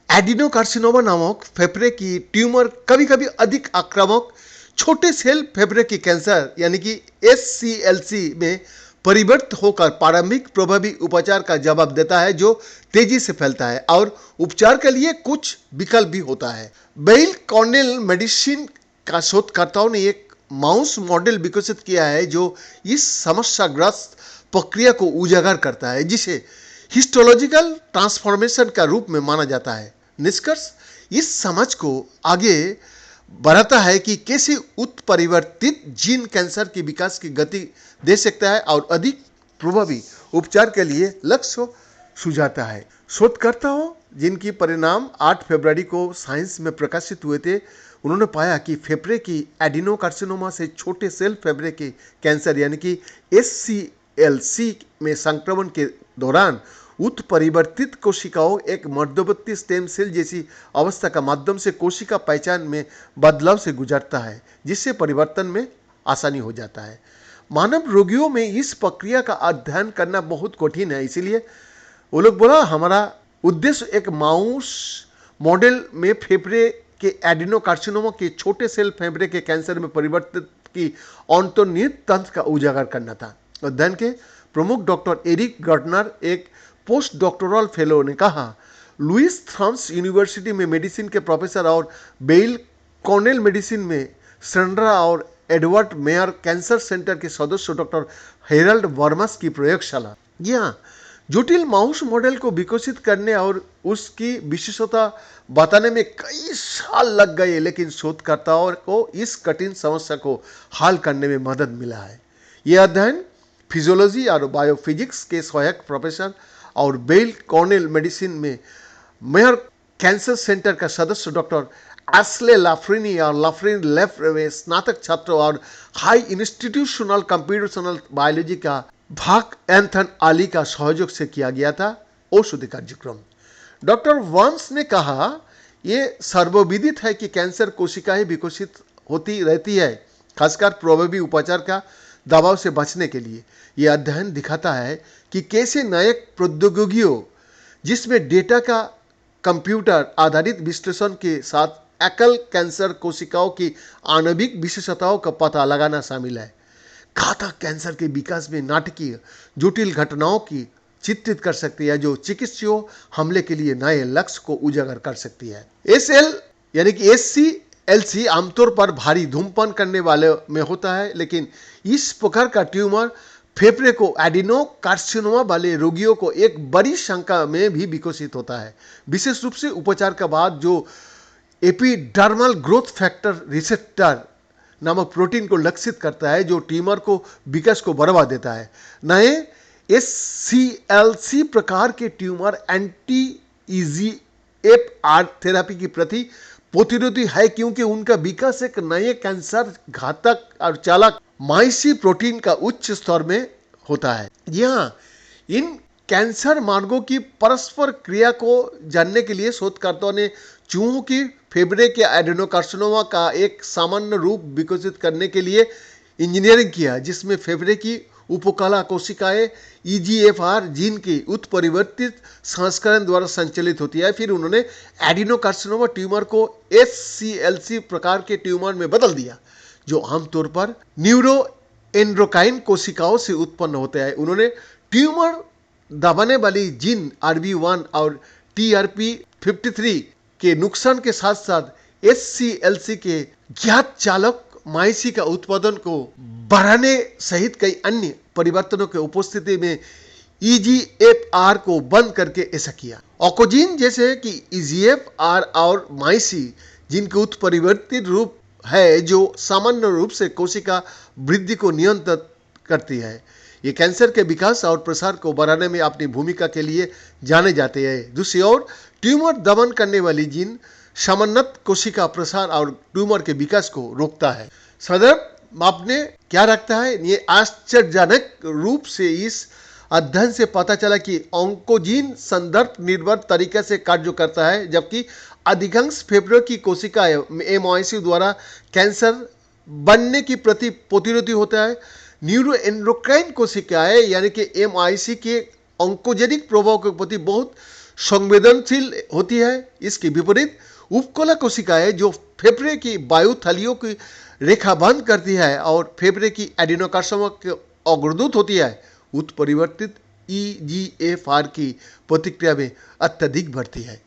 Adenocarcinoma नामक फेफड़े की ट्यूमर कभी कभी अधिक आक्रामक छोटे सेल फेफड़े की कैंसर यानी कि SCLC में परिवर्तित होकर प्रारंभिक प्रभावी उपचार का जवाब देता है जो तेजी से फैलता है और उपचार के लिए कुछ विकल्प भी होता है। बेल कॉर्नेल मेडिसिन का शोधकर्ताओं ने एक माउस मॉडल विकसित किया है जो इस समस्याग्रस्त प्रक्रिया को उजागर करता है जिसे हिस्टोलॉजिकल ट्रांसफॉर्मेशन का रूप में माना जाता है। निष्कर्ष इस समझ को आगे बढ़ाता है कि कैसे उत्परिवर्तित जीन कैंसर के विकास की गति दे सकता है और अधिक प्रभावी उपचार के लिए लक्ष्य सुझाता है। शोधकर्ताओं जिनकी परिणाम 8 फरवरी को साइंस में प्रकाशित हुए थे, उन्होंने पाया कि फेफड़े की एडिनोकार्सिनोमा से छोटे सेल फेफड़े के कैंसर यानी कि SCLC में संक्रमण के दौरान उत्परिवर्तित कोशिकाओं एक मध्यवर्ती स्टेम सेल जैसी अवस्था का माध्यम से कोशिका पहचान में बदलाव से गुजरता है जिससे परिवर्तन में आसानी हो जाता है। मानव रोगियों में इस प्रक्रिया का अध्ययन करना बहुत कठिन है, इसीलिए वो लोग बोला हमारा उद्देश्य एक माउस मॉडल में फेफड़े के एडिनोकार्सिनोमा के छोटे सेल फेफड़े के कैंसर में परिवर्तित की अंतर्निहित तंत्र का उजागर करना था। अध्ययन के प्रमुख डॉक्टर एरिक गार्डनर एक पोस्ट डॉक्टोरल फेलो ने कहा, लुइस थॉम्स यूनिवर्सिटी में मेडिसिन के प्रोफेसर और बेल कॉर्नेल मेडिसिन में सेंड्रा और एडवर्ड मेयर कैंसर सेंटर के सदस्य डॉक्टर हेरल्ड वर्मस की प्रयोगशाला यहाँ जटिल माउस मॉडल को विकसित करने और उसकी विशेषता बताने में कई साल लग गए, लेकिन शोधकर्ताओं को इस कठिन समस्या को हल करने में मदद मिला है। यह अध्ययन फिजियोलॉजी और बायोफिजिक्स के सहायक प्रोफेसर और बेल कॉर्नेल मेडिसिन में मेयर कैंसर सेंटर का सदस्य डॉक्टर एस्ले लाफ्रिनी और लाफ्रिन लेफ्ट में स्नातक छात्र और हाई इंस्टीट्यूशनल कंप्यूटेशनल बायोलॉजी का भाग एंथन आली का सहयोग से किया गया था औषधि कार्यक्रम। डॉक्टर वंस ने कहा, यह सर्वविदित है कि कैंसर कोशिकाएं विकसित होती रहती है, खासकर प्रभावी उपचार का दबाव से बचने के लिए। यह अध्ययन दिखाता है कि कैसे नए प्रौद्योगिकियों जिसमें डेटा का कंप्यूटर आधारित विश्लेषण के साथ एकल कैंसर कोशिकाओं की आणविक विशेषताओं का पता लगाना शामिल है, घातक कैंसर के विकास में नाटकीय जटिल घटनाओं की चित्रित कर सकती है जो चिकित्सीय हमले के लिए नए लक्ष्य को उजागर कर सकती है। यानी कि SCLC आमतौर पर भारी धूम्रपान करने वाले में होता है, लेकिन इस प्रकार का ट्यूमर फेफड़े को एडिनोकार्सिनोमा वाले रोगियों को एक बड़ी संख्या में भी विकसित होता है, विशेष रूप से उपचार के बाद जो एपिडर्मल ग्रोथ फैक्टर रिसेप्टर नामक प्रोटीन को लक्षित करता है जो ट्यूमर को विकास को बढ़ावा देता है। नए SCLC प्रकार के ट्यूमर anti-EGFR थेरेपी की प्रति प्रतिरोधी है क्योंकि उनका विकास एक नए कैंसर घातक और चालक माइसी प्रोटीन का उच्च स्तर में होता है। यहाँ इन कैंसर मार्गों की परस्पर क्रिया को जानने के लिए शोधकर्ताओं ने चूहों की फेफड़े के एडिनोकार्सिनोमा का एक सामान्य रूप विकसित करने के लिए इंजीनियरिंग किया, जिसमें फेफड़े की उपकला कोशिकाएं EGFR जीन की उत्परिवर्तित संस्करण द्वारा संचालित होती है। फिर उन्होंने एडिनोकार्सिनोमा ट्यूमर को SCLC प्रकार के ट्यूमर में बदल दिया जो आमतौर पर न्यूरो एंड्रोकाइन कोशिकाओं से उत्पन्न होते हैं। उन्होंने ट्यूमर दबाने वाली जीन RB1 और TRP53 के नुकसान के साथ साथ SCLC के ज्ञात चालक माइसी का उत्पादन को बढ़ाने सहित कई अन्य परिवर्तनों के उपस्थिति में EGFR को बंद करके ऐसा किया। ऑकोजीन जैसे कि EGFR और माइसी जिनके उत्परिवर्तित रूप है जो सामान्य रूप से कोशिका वृद्धि को नियंत्रित करती है। ये कैंसर के विकास और प्रसार को बढ़ाने में अपनी भूमिका के लिए जाने जाते हैं। दूसरी ओर ट्यूमर दमन करने वाली जीन समन्वित कोशिका प्रसार और ट्यूमर के विकास को रोकता है। संदर्भ मापने क्या रखता है? ये आश्चर्यजनक रूप से इस अध्ययन से पता चला कि ऑन्कोजीन संदर्भ निर्भर तरीके से कार्य करता है, जबकि अधिकांश फेफड़ों की कोशिकाएं MYC द्वारा कैंसर बनने की प्रति प्रतिरोधी होता है। न्यूरोएंड्रोक्राइन कोशिकाएं यानी कि MYC के ऑन्कोजेनिक प्रभाव के प्रति बहुत संवेदनशील होती है। इसके विपरीत उपकला कोशिकाएं जो फेफड़े की वायु थलियों की रेखा बंद करती है और फेफड़े की एडिनोकार्सिनोमा के अग्रदूत होती है, उत्परिवर्तित EGFR की प्रतिक्रिया में अत्यधिक बढ़ती है।